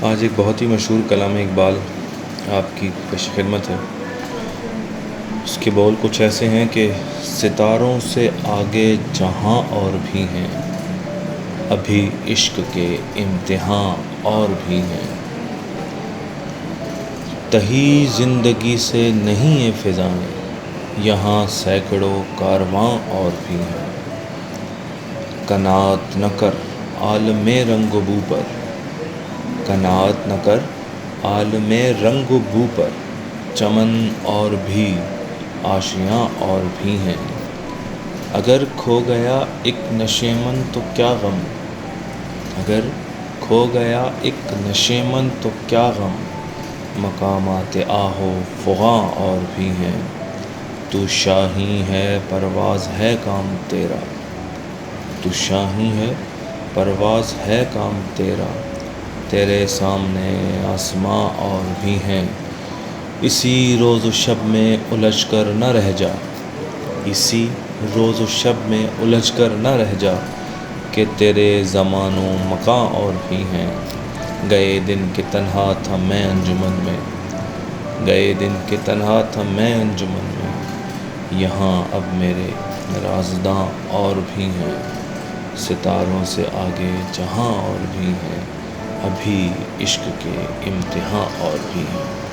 آج ایک بہت ہی مشہور کلام اقبال آپ کی پیش خدمت ہے۔ اس کے بول کچھ ایسے ہیں کہ ستاروں سے آگے جہاں اور بھی ہیں، ابھی عشق کے امتحان اور بھی ہیں۔ تہی زندگی سے نہیں ہیں فضائیں، یہاں سینکڑوں کارواں اور بھی ہیں۔ قناعت نہ کر عالم رنگ و بو پر، قناعت نہ کر عالم رنگ و بو پر، چمن اور بھی آشیاں اور بھی ہیں۔ اگر کھو گیا ایک نشیمن تو کیا غم، اگر کھو گیا ایک نشیمن تو کیا غم، مقامات آہ و فغاں اور بھی ہیں۔ تو شاہیں ہے پرواز ہے کام تیرا، تو شاہیں ہے پرواز ہے کام تیرا، تیرے سامنے آسماں اور بھی ہیں۔ اسی روز و شب میں الجھ کر نہ رہ جا، اسی روز و شب میں الجھ کر نہ رہ جا، کہ تیرے زمان و مکاں اور بھی ہیں۔ گئے دن کہ تنہا تھا میں انجمن میں، گئے دن کہ تنہا تھا میں انجمن میں، یہاں اب میرے رازداں اور بھی ہیں۔ ستاروں سے آگے جہاں اور بھی ہیں، ابھی عشق کے امتحان اور بھی ہیں۔